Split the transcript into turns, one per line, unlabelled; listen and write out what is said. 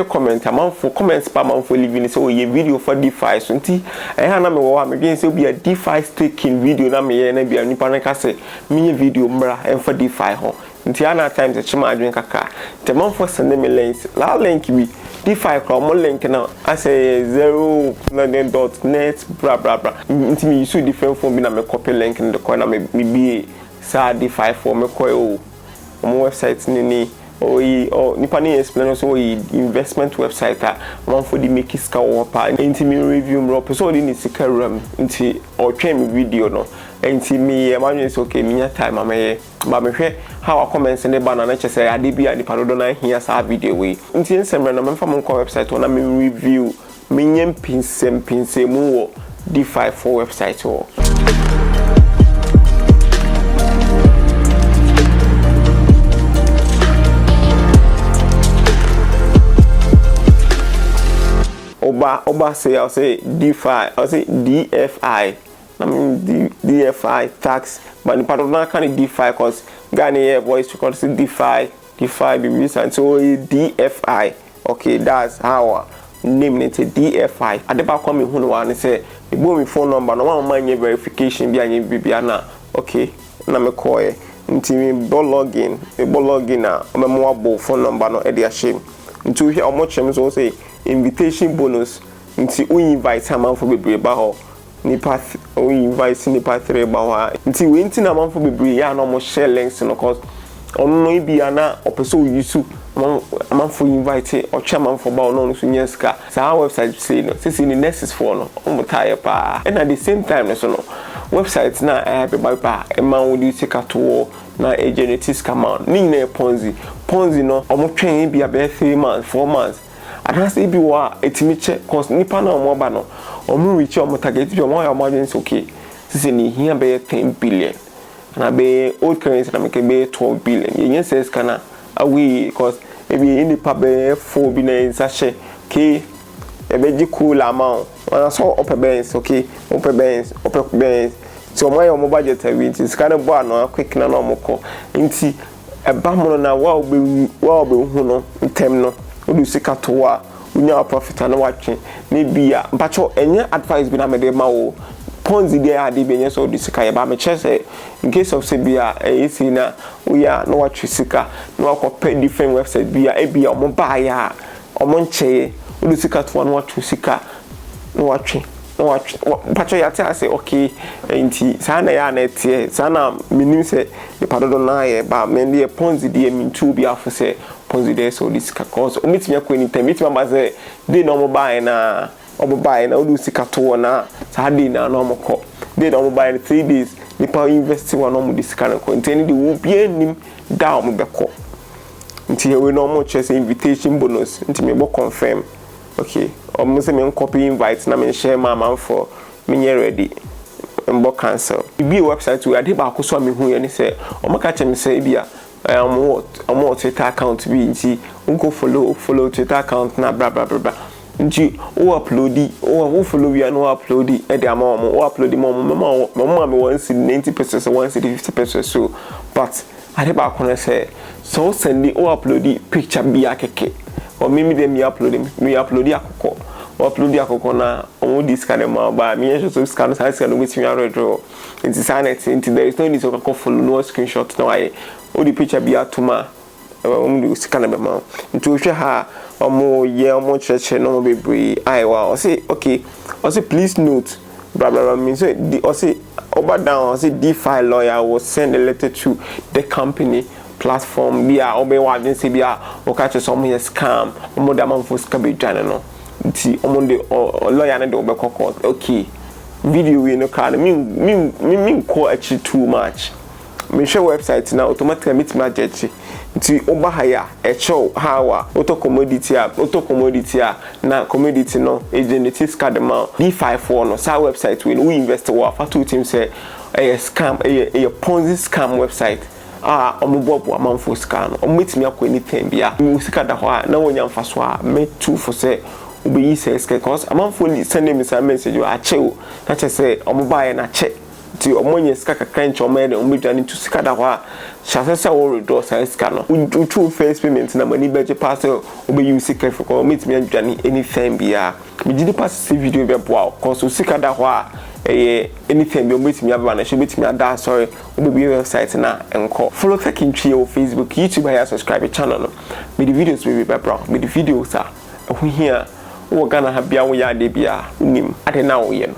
comment amanfo comments pa amanfo living so ye video for DeFi so nti eh na me wo me dwen say be a DeFi staking video na me ye na bia nipa na ka say me video mbra en for DeFi ho nti ana times e chima adwen kaka te amanfo send me links la link bi DeFi ko mo link na say 0.net bra bra bra nti me use different phone bi na me copy link in the coin na me bi sa DeFi for me ko o mo website ni nipa ni explain so investment website one for the make iska wapa nti me review mro so di ni sika ram nti o twem video no nti me e manwe so okay me time amaye ba me hwe how comments ne ba na che say ade bia nipa do na hia sa video we nti ensemble na memfa mo website na me review me nyem pinsem mu wo DeFi for website wo Oba say I'll say DeFi, I'll say DFI. I mean DFI tax, but the part of that kind of DeFi cause Ghana here voice to call it DeFi be and so DFI. Okay, that's how name it DFI. At the back come in one say the boom phone number no one mind verification be any bibiana. Okay, na me call it. Until me login na me phone number no e dey shame. Until here how much so say invitation bonus nti we invite amanfo bebre ba ho nipa we invite nipa 3 ba ho nti we nti na amanfo bebre ya na mo share links no cause onno ibia na opeso yusu amanfo invite o cha amanfo ba no so nyeska sa website say no say ni next for no o tire pa and at the same time so no website na be ba e man wo di sika to na agency scam ni na ponzi no o mo twen bia be 3 months 4 months adase bi wa etimiche cause nipa na omo ba no omo reach omo target bi omo ya emergency okay sisi ni hia be 10 billion na be old currency na make be 12 billion yen says kana awi cause ebi nipa be 4 bi na insashe ke ebe ji cool amount na so opebens okay opebens so omo ya omo budget awinti skana bo ano quick na no moko nti eba mo na wa obe hu no ntem no odu sika to a unya profit na watwe ne bia mpacho enye advice bi na me de ma wo ponzi dey ade bi enye so odu sika ye ba me chese in case of say bia esi na uya na watwe sika na wakopɛ different website bia e bia omo ba ya omo nche odu sika to na watwe sika na watwe mpacho ya tia say okay enti sana ya na tie sana minim say the padodo na ye ba me dey ponzi dey mintu bia fo say ponzi dey so this cause omitnya ko anytime mitima baze dey no mo buy na odu sika to na sa dey na no mo ko dey no mo buy 3 days nipa invest one no mo disika na ko nteni dey wo bia nim da mo beko nti we no mo chese invitation bonus nti me bo confirm okay omo se me copy invite na me share ma man for me ready mbo cancel bi website we ade ba ko so me hu ye ni se omo ka chem se bia omo Twitter account bi nti unko follow Twitter account na bla bla bla nti o upload o follow we no upload e dey am o upload mo me 190 pesos 150 pesos so but ade ba ko na say so send o upload picture bi akeke o me dem me upload akoko na o di scan ma ba me so scan no with me already nti sanet nti there is no need to go follow no screenshot no I o di picture bi atuma di scan be ma nti o hwe ha omo ye omo cheche no bebre aiwa o say okay o say please note blah blah blah means o say over down o say DeFi lawyer will send a letter to the company platform bia obe wa den se bia o ka che some here scam omo da man for scam be dwane no nti omo de lawyer ne de obe kokko okay video we no can me call actually too much me share website na automatically meet my judge nti oba haya e show how auto commodity na commodity no agency scam ma DeFi for no sa website we invest wa fa two team say a scam a ponzi scam website omubobo amanfo scan ometimi akọ anything bia musika da ho na wonya mfaso a me two for say obeyi say cause amanfo send me some message a chew na che say omubaye na che ti omonye sika kakranche omede omedwane to sika da ho a chasesa wo redo sa sika no utu first payment na mani beje pass obe use sika for metimi adwane anything bia me gidi pass video be boa cause sika da ho a anything be ometimi aba na she betimi ada sorry obe be website na enko follow Takintwi o Facebook YouTube ya subscribe channel no me the videos we be bra me the videos a ho hia wo Ghana ha bia wo ya de bia unim ade na wo ye no